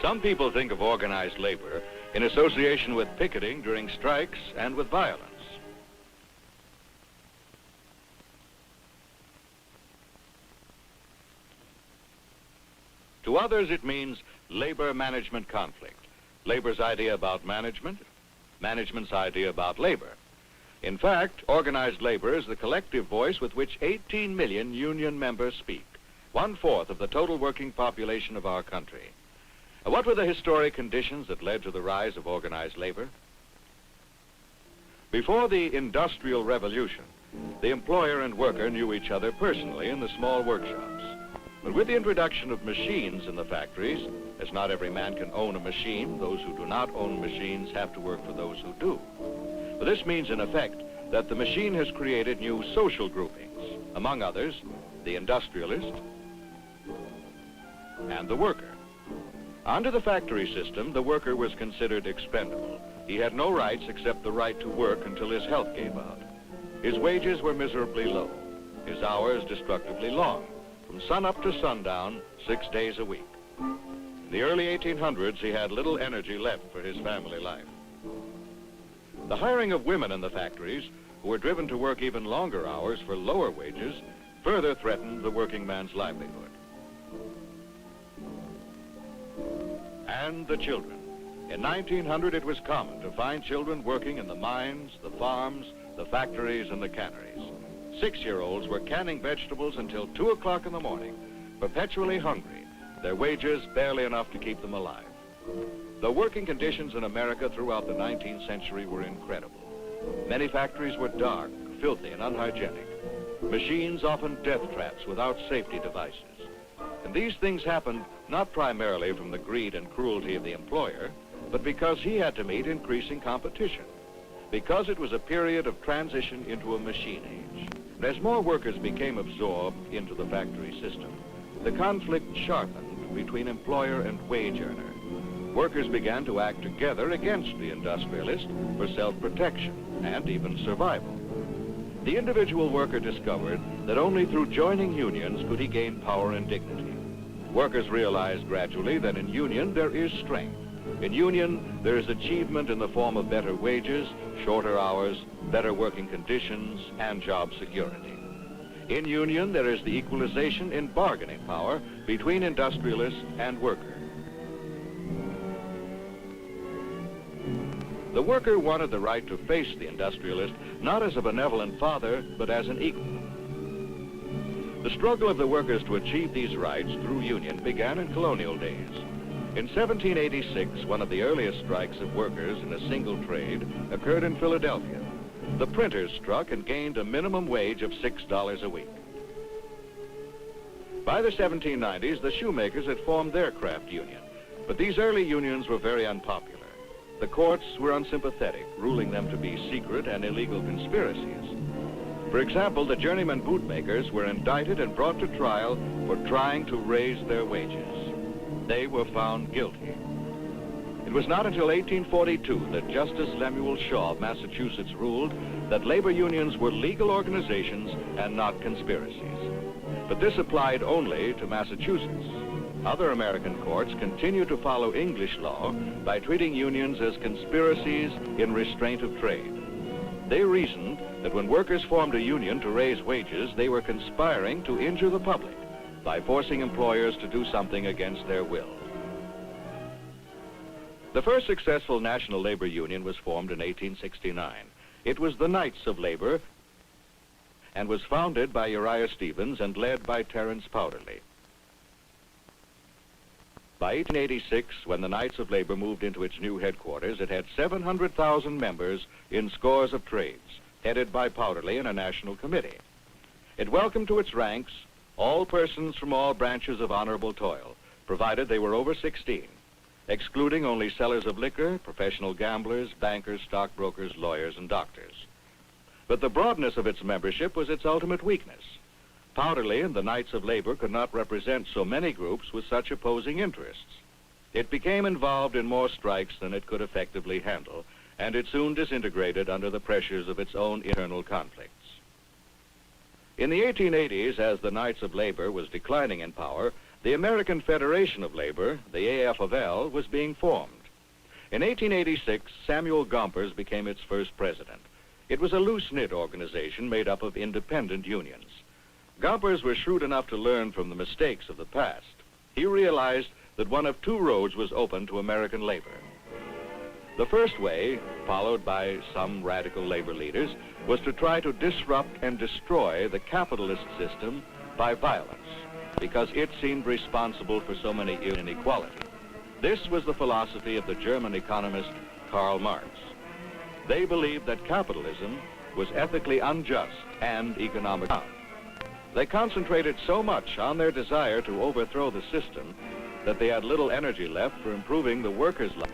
Some people think of organized labor in association with picketing during strikes and with violence. To others, it means labor management conflict. Labor's idea about management, management's idea about labor. In fact, organized labor is the collective voice with which 18 million union members speak, 1/4 of the total working population of our country. What were the historic conditions that led to the rise of organized labor? Before the Industrial Revolution, the employer and worker knew each other personally in the small workshops. But with the introduction of machines in the factories, as not every man can own a machine, those who do not own machines have to work for those who do. But this means, in effect, that the machine has created new social groupings, among others, the industrialist and the worker. Under the factory system, the worker was considered expendable. He had no rights except the right to work until his health gave out. His wages were miserably low, his hours destructively long, from sunup to sundown, 6 days a week. In the early 1800s, he had little energy left for his family life. The hiring of women in the factories, who were driven to work even longer hours for lower wages, further threatened the working man's livelihood. And the children. In 1900, it was common to find children working in the mines, the farms, the factories, and the canneries. 6-year-olds were canning vegetables until 2 o'clock in the morning, perpetually hungry, their wages barely enough to keep them alive. The working conditions in America throughout the 19th century were incredible. Many factories were dark, filthy, and unhygienic. Machines often death traps without safety devices. And these things happened not primarily from the greed and cruelty of the employer, but because he had to meet increasing competition, because it was a period of transition into a machine age. And as more workers became absorbed into the factory system, the conflict sharpened between employer and wage earner. Workers began to act together against the industrialist for self-protection and even survival. The individual worker discovered that only through joining unions could he gain power and dignity. Workers realized gradually that in union there is strength. In union, there is achievement in the form of better wages, shorter hours, better working conditions, and job security. In union, there is the equalization in bargaining power between industrialist and worker. The worker wanted the right to face the industrialist not as a benevolent father, but as an equal. The struggle of the workers to achieve these rights through union began in colonial days. In 1786, one of the earliest strikes of workers in a single trade occurred in Philadelphia. The printers struck and gained a minimum wage of $6 a week. By the 1790s, the shoemakers had formed their craft union, but these early unions were very unpopular. The courts were unsympathetic, ruling them to be secret and illegal conspiracies. For example, the journeyman bootmakers were indicted and brought to trial for trying to raise their wages. They were found guilty. It was not until 1842 that Justice Lemuel Shaw of Massachusetts ruled that labor unions were legal organizations and not conspiracies. But this applied only to Massachusetts. Other American courts continued to follow English law by treating unions as conspiracies in restraint of trade. They reasoned that when workers formed a union to raise wages, they were conspiring to injure the public by forcing employers to do something against their will. The first successful national labor union was formed in 1869. It was the Knights of Labor and was founded by Uriah Stevens and led by Terence Powderly. By 1886, when the Knights of Labor moved into its new headquarters, it had 700,000 members in scores of trades, headed by Powderly and a national committee. It welcomed to its ranks all persons from all branches of honorable toil, provided they were over 16, excluding only sellers of liquor, professional gamblers, bankers, stockbrokers, lawyers, and doctors. But the broadness of its membership was its ultimate weakness. Powderly and the Knights of Labor could not represent so many groups with such opposing interests. It became involved in more strikes than it could effectively handle, and it soon disintegrated under the pressures of its own internal conflicts. In the 1880s, as the Knights of Labor was declining in power, the American Federation of Labor, the AF-of-L, was being formed. In 1886, Samuel Gompers became its first president. It was a loose-knit organization made up of independent unions. Gompers was shrewd enough to learn from the mistakes of the past. He realized that one of two roads was open to American labor. The first way, followed by some radical labor leaders, was to try to disrupt and destroy the capitalist system by violence, because it seemed responsible for so many inequality. This was the philosophy of the German economist Karl Marx. They believed that capitalism was ethically unjust and economically sound. They concentrated so much on their desire to overthrow the system that they had little energy left for improving the workers' lives.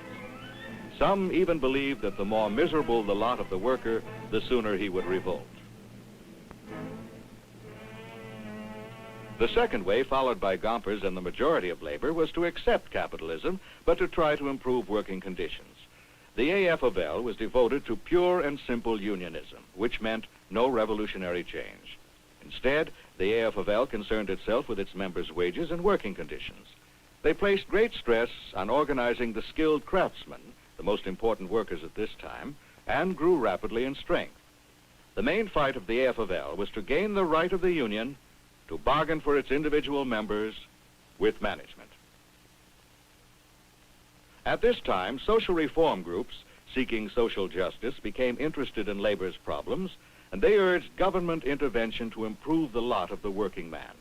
Some even believed that the more miserable the lot of the worker, the sooner he would revolt. The second way, followed by Gompers and the majority of labor, was to accept capitalism, but to try to improve working conditions. The AF-of-L was devoted to pure and simple unionism, which meant no revolutionary change. Instead, the AF-of-L concerned itself with its members' wages and working conditions. They placed great stress on organizing the skilled craftsmen, the most important workers at this time, and grew rapidly in strength. The main fight of the AF-of-L was to gain the right of the union to bargain for its individual members with management. At this time, social reform groups seeking social justice became interested in labor's problems, and they urged government intervention to improve the lot of the working man.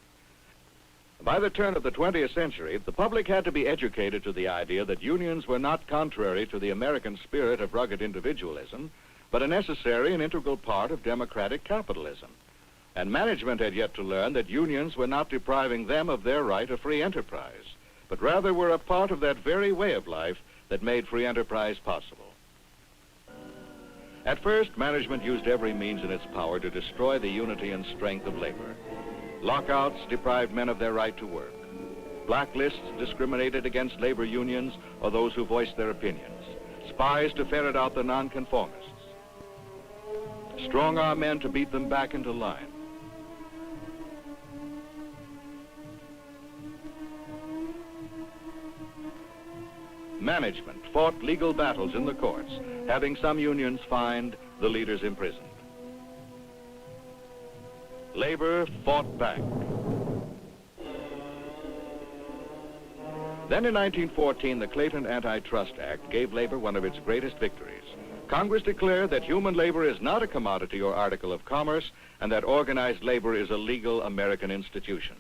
By the turn of the 20th century, the public had to be educated to the idea that unions were not contrary to the American spirit of rugged individualism, but a necessary and integral part of democratic capitalism. And management had yet to learn that unions were not depriving them of their right of free enterprise, but rather were a part of that very way of life that made free enterprise possible. At first, management used every means in its power to destroy the unity and strength of labor. Lockouts deprived men of their right to work. Blacklists discriminated against labor unions or those who voiced their opinions. Spies to ferret out the nonconformists. Strong-arm men to beat them back into line. Management fought legal battles in the courts, having some unions fined, the leaders imprisoned. Labor fought back. Then in 1914, the Clayton Antitrust Act gave labor one of its greatest victories. Congress declared that human labor is not a commodity or article of commerce, and that organized labor is a legal American institution.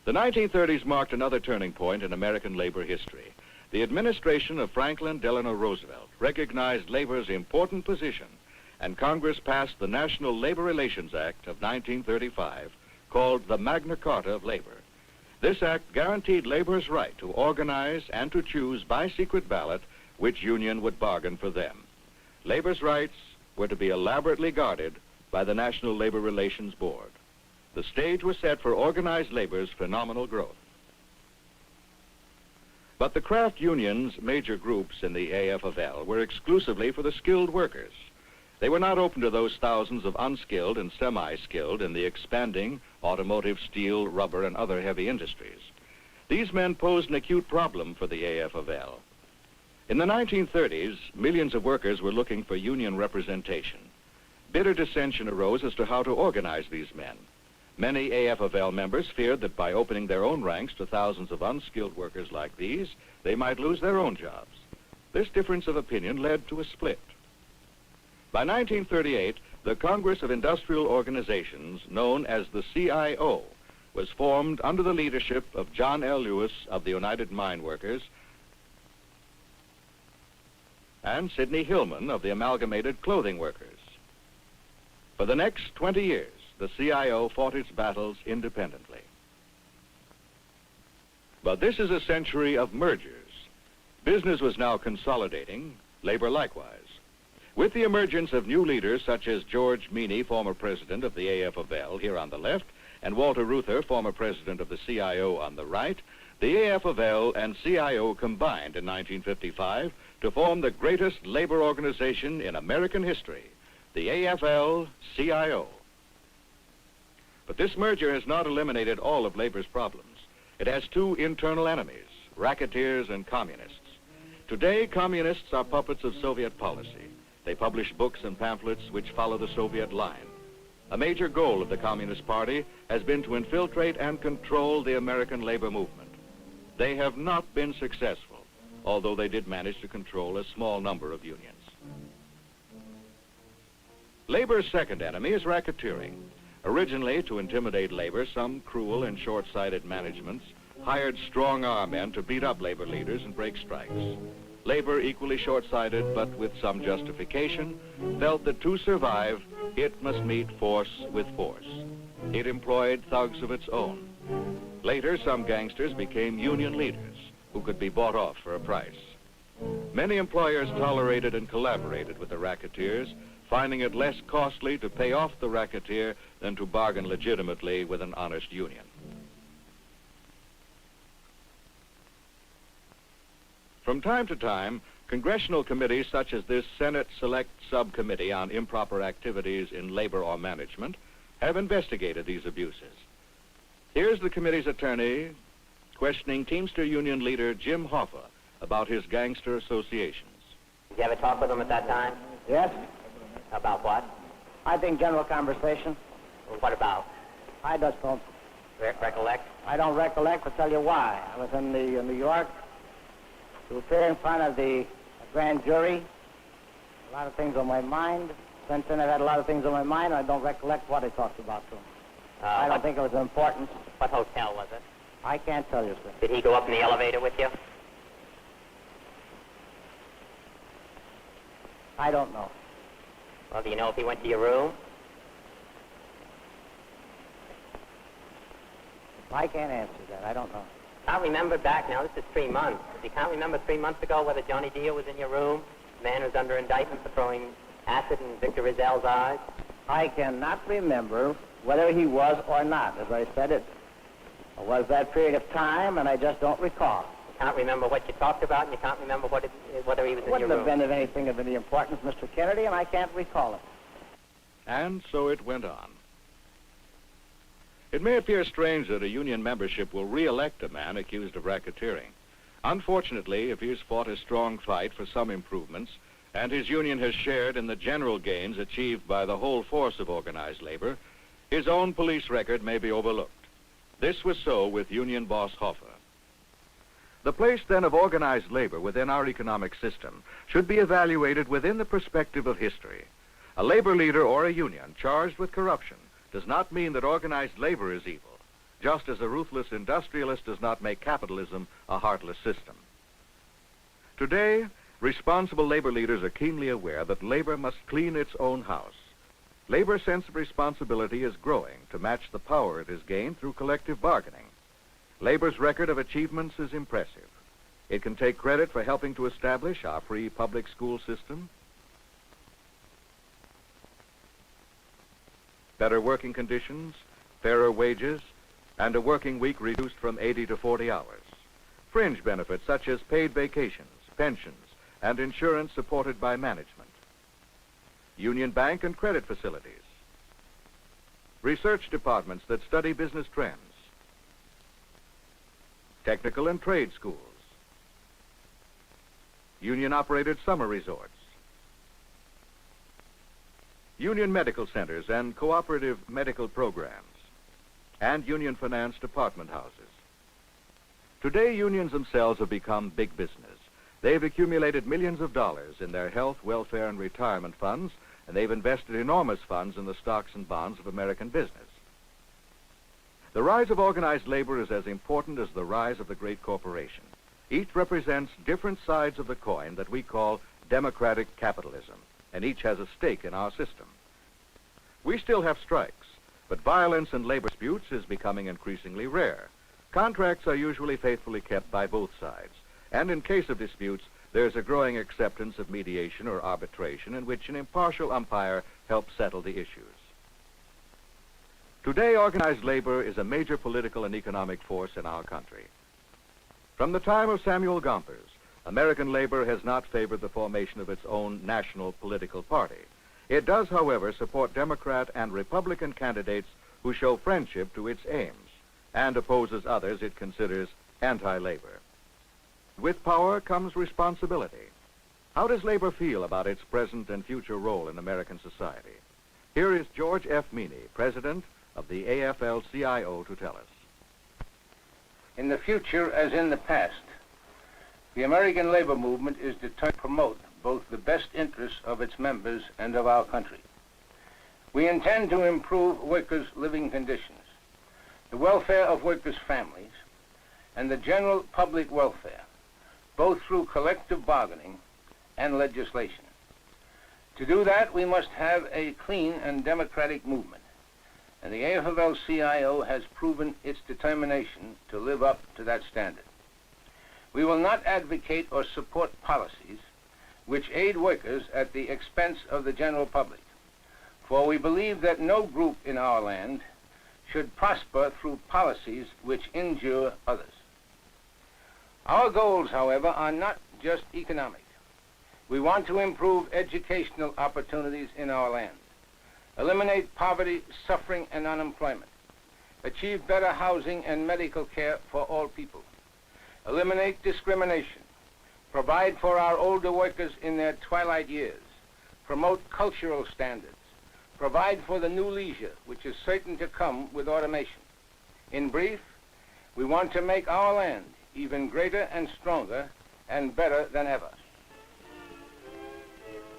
The 1930s marked another turning point in American labor history. The administration of Franklin Delano Roosevelt recognized labor's important position, and Congress passed the National Labor Relations Act of 1935, called the Magna Carta of Labor. This act guaranteed labor's right to organize and to choose by secret ballot which union would bargain for them. Labor's rights were to be elaborately guarded by the National Labor Relations Board. The stage was set for organized labor's phenomenal growth. But the craft unions' major groups in the AF-of-L were exclusively for the skilled workers. They were not open to those thousands of unskilled and semi-skilled in the expanding automotive, steel, rubber, and other heavy industries. These men posed an acute problem for the AF-of-L. In the 1930s, millions of workers were looking for union representation. Bitter dissension arose as to how to organize these men. Many AF-of-L members feared that by opening their own ranks to thousands of unskilled workers like these, they might lose their own jobs. This difference of opinion led to a split. By 1938, the Congress of Industrial Organizations, known as the CIO, was formed under the leadership of John L. Lewis of the United Mine Workers and Sidney Hillman of the Amalgamated Clothing Workers. For the next 20 years, the CIO fought its battles independently. But this is a century of mergers. Business was now consolidating, labor likewise. With the emergence of new leaders such as George Meany, former president of the AF-of-L, here on the left, and Walter Reuther, former president of the CIO, on the right, the AF-of-L and CIO combined in 1955 to form the greatest labor organization in American history, the AFL-CIO. But this merger has not eliminated all of labor's problems. It has two internal enemies, racketeers and communists. Today, communists are puppets of Soviet policy. They publish books and pamphlets which follow the Soviet line. A major goal of the Communist Party has been to infiltrate and control the American labor movement. They have not been successful, although they did manage to control a small number of unions. Labor's second enemy is racketeering. Originally, to intimidate labor, some cruel and short-sighted managements hired strong-arm men to beat up labor leaders and break strikes. Labor, equally short-sighted but with some justification, felt that to survive, it must meet force with force. It employed thugs of its own. Later, some gangsters became union leaders who could be bought off for a price. Many employers tolerated and collaborated with the racketeers, finding it less costly to pay off the racketeer than to bargain legitimately with an honest union. From time to time, congressional committees such as this Senate Select Subcommittee on Improper Activities in Labor or Management have investigated these abuses. Here's the committee's attorney questioning Teamster Union leader Jim Hoffa about his gangster associations. Did you ever talk with him at that time? Yes? About what? I think general conversation. Well, what about? I just don't. Recollect? I don't recollect, but tell you why. I was in New York to appear in front of the grand jury. A lot of things on my mind. Since then, I've had a lot of things on my mind. I don't recollect what I talked about to him. I don't think it was important. What hotel was it? I can't tell you, sir. Did he go up in the elevator with you? I don't know. Well, do you know if he went to your room? I can't answer that. I don't know. I remember back now, this is 3 months. You can't remember 3 months ago whether Johnny Deere was in your room? The man who's under indictment for throwing acid in Victor Rizal's eyes? I cannot remember whether he was or not. As I said, it was that period of time, and I just don't recall. You can't remember what you talked about, and you can't remember whether he was in your Wouldn't room? have been of anything of any importance, Mr. Kennedy, and I can't recall it. And so it went on. It may appear strange that a union membership will re-elect a man accused of racketeering. Unfortunately, if he's fought a strong fight for some improvements, and his union has shared in the general gains achieved by the whole force of organized labor, his own police record may be overlooked. This was so with union boss Hoffa. The place, then, of organized labor within our economic system should be evaluated within the perspective of history. A labor leader or a union charged with corruption does not mean that organized labor is evil, just as a ruthless industrialist does not make capitalism a heartless system. Today, responsible labor leaders are keenly aware that labor must clean its own house. Labor's sense of responsibility is growing to match the power it has gained through collective bargaining. Labor's record of achievements is impressive. It can take credit for helping to establish our free public school system, better working conditions, fairer wages, and a working week reduced from 80 to 40 hours. Fringe benefits such as paid vacations, pensions, and insurance supported by management. Union bank and credit facilities. Research departments that study business trends. Technical and trade schools. Union-operated summer resorts. Union medical centers and cooperative medical programs, and union-financed apartment houses. Today, unions themselves have become big business. They've accumulated millions of dollars in their health, welfare, and retirement funds, and they've invested enormous funds in the stocks and bonds of American business. The rise of organized labor is as important as the rise of the great corporation. Each represents different sides of the coin that we call democratic capitalism, and each has a stake in our system. We still have strikes, but violence in labor disputes is becoming increasingly rare. Contracts are usually faithfully kept by both sides, and in case of disputes, there's a growing acceptance of mediation or arbitration in which an impartial umpire helps settle the issues. Today, organized labor is a major political and economic force in our country. From the time of Samuel Gompers, American labor has not favored the formation of its own national political party. It does, however, support Democrat and Republican candidates who show friendship to its aims and opposes others it considers anti-labor. With power comes responsibility. How does labor feel about its present and future role in American society? Here is George F. Meany, president of the AFL-CIO, to tell us. In the future, as in the past, the American labor movement is determined to promote both the best interests of its members and of our country. We intend to improve workers' living conditions, the welfare of workers' families, and the general public welfare, both through collective bargaining and legislation. To do that, we must have a clean and democratic movement, and the AFL-CIO has proven its determination to live up to that standard. We will not advocate or support policies which aid workers at the expense of the general public, for we believe that no group in our land should prosper through policies which injure others. Our goals, however, are not just economic. We want to improve educational opportunities in our land, eliminate poverty, suffering, and unemployment, achieve better housing and medical care for all people, eliminate discrimination, provide for our older workers in their twilight years, promote cultural standards, provide for the new leisure which is certain to come with automation. In brief, we want to make our land even greater and stronger and better than ever.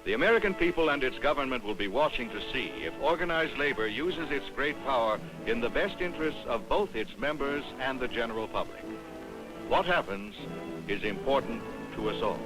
The American people and its government will be watching to see if organized labor uses its great power in the best interests of both its members and the general public. What happens is important to us all.